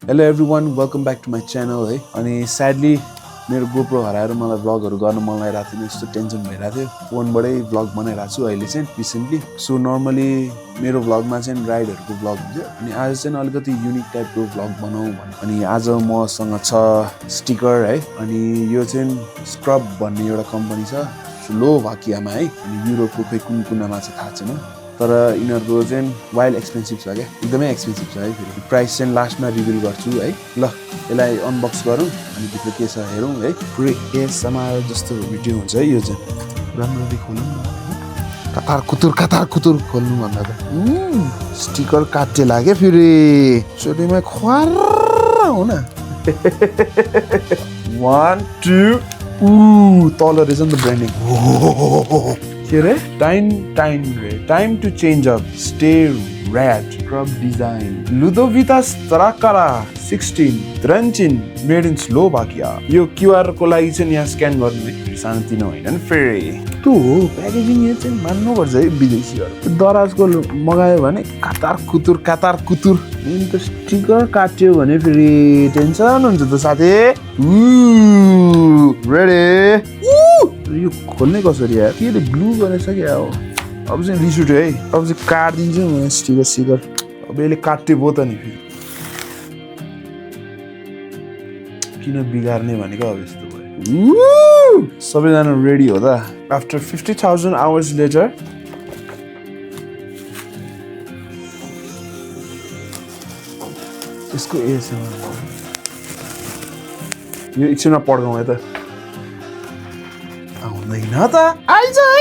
Hello everyone, welcome back to my channel है अनि sadly मेरो GoPro हराएर मलाई vlogहरु गर्न मन लागिरहेको थिएन यस्तो टेन्सन भइरहेको थियो फोनबाटै vlog बनाइरहेको छु अहिले चाहिँ रिसेन्टली सो नर्मली मेरो vlogमा चाहिँ राइडहरुको vlog हुन्छ अनि आज चाहिँ अलिकति युनिक टाइपको vlog बनाऊ भने अनि आज मसँग छ स्टिकर है अनि यो चाहिँ स्क्रब भन्ने एउटा कम्पनी छ स्लोभाकियामा है अनि युरोपको कुन कुनामा चाहिँ थाहा छैन तर इनहरुको चाहिँ वाइल्ड एक्सपेन्सिभ छ के एकदमै एक्सपेन्सिभ छ है फेरि प्राइस चाहिँ लास्टमा रिभिल गर्छु है ल यसलाई अनबक्स गरौँ अनि भित्र के छ हेरौँ है पुरै एसएमआर जस्तो भिडियो हुन्छ है यो चाहिँ राम्ररी खोलौँ न कतार कुतुर खोल्नु भन्दा त स्टिकर काटे लाग्यो फेरि चोटीमा ख्वार हो न 1 2 तल रहेछ नि त ब्रान्डिङ के रे time to change up stay red scrub design Ludovitas Trakara 16 Trenchin made in Slovakia यो QR को लागि चाहिँ यहाँ स्क्यान गर्नु है शान्ति नहोइन नि फेरि त्यो हो प्याकेजिङ यो चाहिँ मान्नुपर्छ है विदेशीहरु दराजको मगायो भने कातार कुतुर मेन त स्टिकर काट्यो भने फेरि टेन्सन हुन्छ त साथी रेडी यो खोल्ने कसरी यार के ग्लु गरेछ क्या हो अब चाहिँ रिस उठ्यो है अब चाहिँ काट्दिन्छु म स्टिकर अब यसले काट्यो पो त नि फेरि किन बिगार्ने भनेको अब यस्तो भयो सबैजना रेडी हो त आफ्टर 50,000 आवर्स लेटर यसको एसएमआर यो एकछिनमा पड्काउँ है त आउँदैन त आइज है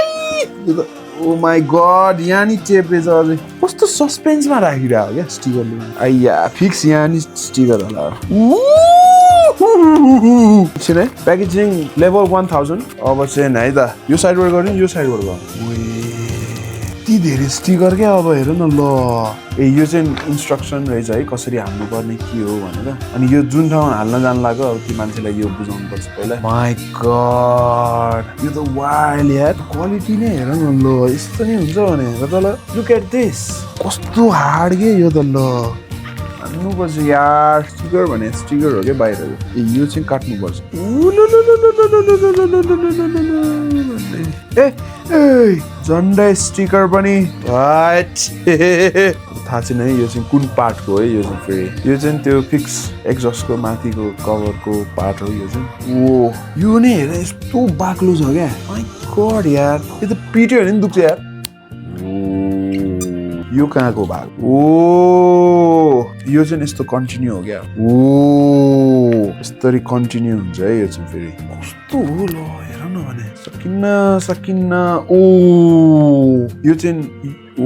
ओ माई गॉड यहाँ नि टेप रहेछ अझै कस्तो सस्पेन्समा राखिरहेको क्या स्टिकरले आइया फिक्स यहाँ नि स्टिकर होला एकछिन है प्याकेजिङ लेभल 1000 अब चाहिँ है त यो साइडबाट गर्ने यो साइडबाट गर्नु यति धेरै स्टिकर क्या अब हेर न ल यो चाहिँ इन्स्ट्रक्सन रहेछ है कसरी हाल्नु पर्ने के हो भनेर अनि यो जुन ठाउँमा हाल्न जान लाग्यो अब त्यो मान्छेलाई यो बुझाउनु पर्छ पहिला माय गॉड यो त वाइल्ड यार क्वालिटी नै हेर न ल यस्तो नै हुन्छ भने हेर त ल लुक एट दिस कस्तो हार्ड के यो त ल हाल्नुपर्छ यार स्टिकर भने स्टिकर हो क्या बाहिर यो चाहिँ काट्नुपर्छ ए झन्डै स्टिकर पनि थाहा छैन है यो चाहिँ कुन पार्टको है यो चाहिँ फेरि यो चाहिँ त्यो फिक्स एक्जस्टको माथिको कभरको पार्ट हो यो चाहिँ ओ यो नै हेर यस्तो बाक्लो छ क्या माय गॉड यार यो त पिट्यो भने नि दुख्छ यार यो कहाँको भाग ओ यो चाहिँ यस्तो कन्टिन्यू हो क्या ओ यस्तरी कन्टिन्यू हुन्छ है यो चाहिँ फेरि कस्तो हो ल हेर न भने सकिन्न ओ यो चाहिँ ओ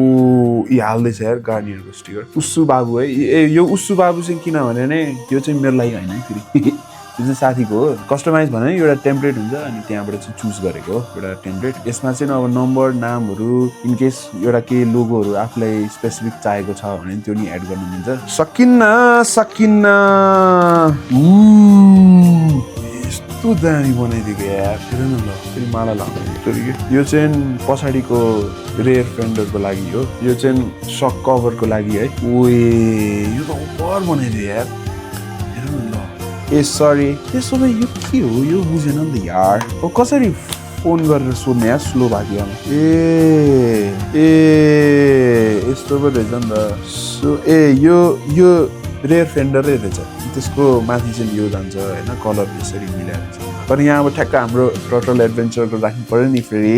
यी हाल्दैछ यार गार्नियरको स्टिकर उस्सु बाबु है ए यो उस्सु बाबु चाहिँ किनभने नै यो चाहिँ मेरो लागि होइन है फेरि यो चाहिँ साथीको हो कस्टमाइज भने एउटा टेम्प्लेट हुन्छ अनि त्यहाँबाट चाहिँ चुज गरेको हो एउटा टेम्प्लेट यसमा चाहिँ अब नम्बर नामहरू इन केस एउटा केही लोगोहरू आफूलाई स्पेसिफिक चाहिएको छ भने त्यो नि एड गर्नु मिल्छ सकिन्न यस्तो दामी बनाइदिएको यार फेरि न ल फेरि माला लाग्छ यो चाहिँ पछाडिको रेयर फेन्डरको लागि हो यो चाहिँ सक कभरको लागि है ओए यो त ओभर बनाइदियो यार हेर न ल ए सरी त्यसो भए यो के हो यो बुझेन नि त यार कसरी फोन गरेर सोध्ने यार स्लोभाकियामा ए यस्तो पो रहेछ नि त सो यो रेयर फेन्डरै रहेछ त्यसको माथि चाहिँ यो जान्छ होइन कलर यसरी मिलाएर तर यहाँ अब ठ्याक्क हाम्रो टोटल एडभेन्चरको राख्नु पर्यो नि फेरि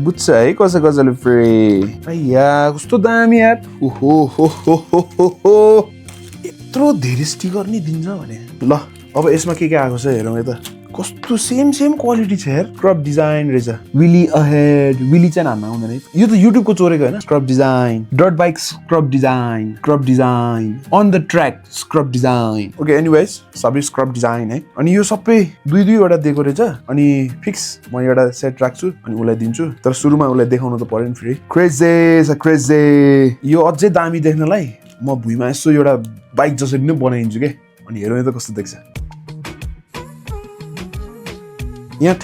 बुझ्छ है कसैले फेरि या कस्तो दामी यार ओहो यत्रो धेरै स्टिकर नि दिन्छ भने ल अब यसमा के आएको छ हेरौँ है त कस्तो सेम क्वालिटी छ यार स्क्रब डिजाइन रहेछ विली अहेड विली चाहिँ हान्न आउँदैन यो त युट्युबको चोरेको होइन scrub design dot bike scrub design on the track scrub design okay anyways सबै स्क्रब डिजाइन है अनि यो सबै दुईवटा दिएको रहेछ अनि फिक्स म एउटा सेट राख्छु अनि उसलाई दिन्छु तर सुरुमा उसलाई देखाउनु त पर्यो नि फेरि क्रेजी यो अझै दामी देख्नलाई म भुइँमा यसो एउटा बाइक जसरी नै बनाइदिन्छु के अनि हेरौँ त कस्तो देख्छ यहाँ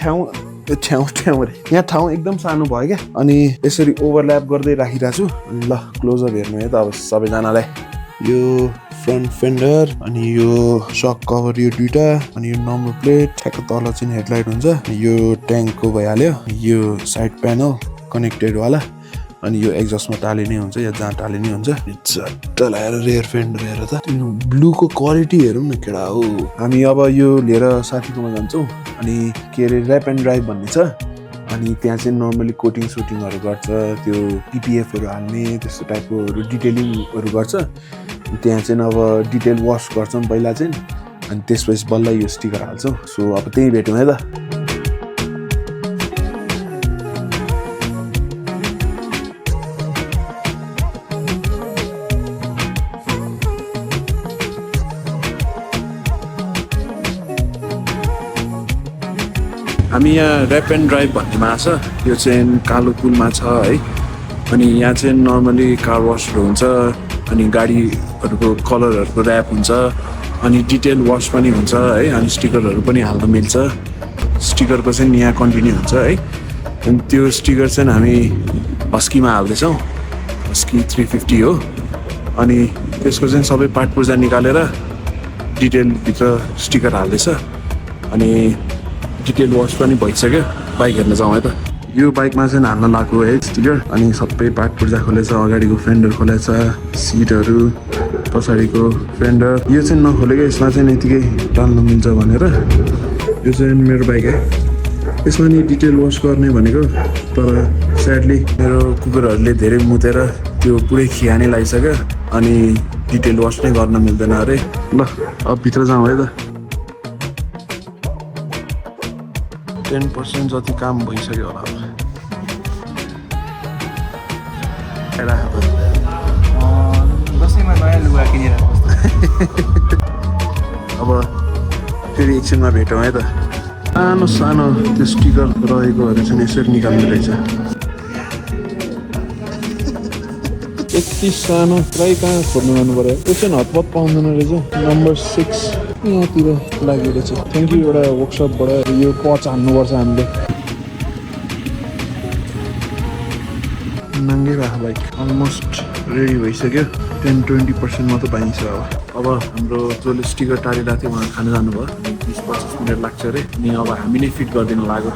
ठाउँ एकदम सानो भयो क्या अनि यसरी ओभरल्याप गर्दै राखिरहेको छु ल क्लोजअप हेर्नु है त अब सबैजनालाई यो फ्रन्ट फेन्डर अनि यो सक कभर यो दुईटा अनि यो नम्बर प्लेट ठ्याक्क तल चाहिँ हेडलाइट हुन्छ यो ट्याङ्कको भइहाल्यो यो साइड प्यानल कनेक्टेड वाला अनि यो एक्जस्टमा टालिने हुन्छ या जहाँ टालिने हुन्छ झट्ट लगाएर रेयर फेन्डर हेर त ब्लूको क्वालिटी हेरौँ न केडा हो हामी अब यो लिएर साथीकोमा जान्छौँ अनि के अरे ऱ्याप एन्ड ड्राइभ भन्ने छ अनि त्यहाँ चाहिँ नर्मली कोटिङ सुटिङहरू गर्छ त्यो पिपिएफहरू हाल्ने त्यस्तो टाइपकोहरू डिटेलिङहरू गर्छ त्यहाँ चाहिँ अब डिटेल वास गर्छौँ पहिला चाहिँ अनि त्यसपछि बल्ल यो स्टिकर हाल्छौँ सो अब त्यही भेटौँ है त हामी यहाँ ऱ्याप एन्ड ड्राइभ भन्नेमा छ यो चाहिँ कालो पुलमा छ है अनि यहाँ चाहिँ नर्मली कार वासहरू हुन्छ अनि गाडीहरूको कलरहरूको ऱ्याप हुन्छ अनि डिटेल वास पनि हुन्छ है अनि स्टिकरहरू पनि हाल्न मिल्छ स्टिकरको चाहिँ यहाँ कन्टिन्यू हुन्छ है अनि त्यो स्टिकर चाहिँ हामी हस्कीमा हाल्दैछौँ हस्की 350 हो अनि त्यसको चाहिँ सबै पार्ट पुर्जा निकालेर डिटेलभित्र स्टिकर हाल्दैछ अनि डिटेल वास पनि भइसक्यो बाइक हेर्न जाउँ है त यो बाइकमा चाहिँ हाल्न लाग्यो है स्टिकर अनि सबै पार्ट पुर्जा खोलेछ अगाडिको फेन्डर खोलेछ सिटहरू पछाडिको फेन्डर यो चाहिँ नखोलेको यसमा चाहिँ यतिकै टाल्न मिल्छ भनेर यो चाहिँ मेरो बाइक है यसमा नि डिटेल वास गर्ने भनेको तर स्याडली मेरो कुकुरहरूले धेरै मुतेर त्यो पुरै खिया नै लगाइसक्यो अनि डिटेल वास नै गर्न मिल्दैन अरे ल अब भित्र जाउँ है त 10% जति काम भइसक्यो होला दसैँमा नयाँ लुगा किनेर अब फेरि एकछिनमा भेटौँ है त सानो सानो त्यो स्टिकर रहेकोहरू चाहिँ यसरी निकाल्नु रहेछ यति सानो प्रायः कहाँ खोज्नु जानु पऱ्यो त्यो चाहिँ हतपत पाउँदैन रहेछ नम्बर 6 यहाँतिर लागि रहेछ थ्याङ्क यू एउटा वर्कसपबाट यो पच हान्नुपर्छ हामीले नाङ्गै राख बाइक अलमोस्ट रेडी भइसक्यो 10-20% मात्र पाइन्छ अब हाम्रो जसले स्टिकर टालिरहेको थियो उहाँ खान जानुभयो 20-25 मिनट लाग्छ अरे अनि अब हामी नै फिट गरिदिनु लाग्यो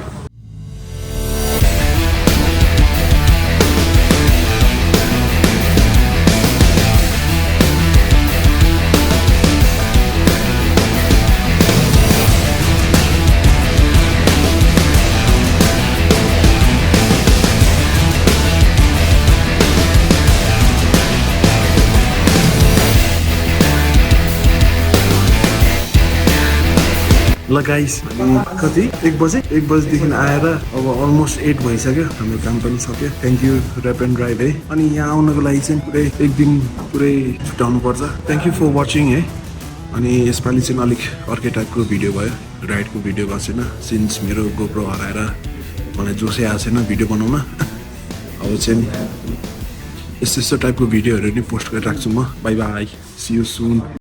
ल गाइस हामी कति 1 बजेदेखि आएर अब अलमोस्ट 8 भइसक्यो हाम्रो काम पनि सक्यो thank you rap and drive है अनि यहाँ आउनको लागि चाहिँ पुरै एक दिन पुरै छुट्याउनु पर्छ थ्याङ्क यू फर वाचिङ है अनि यसपालि चाहिँ अलिक अर्कै टाइपको भिडियो भयो राइडको भिडियो भएको छैन सिन्स मेरो गोप्रो हराएर मलाई जोसै आएको छैन भिडियो बनाउन अब चाहिँ यस्तो टाइपको भिडियोहरू नि पोस्ट गरिराख्छु म bye bye see you soon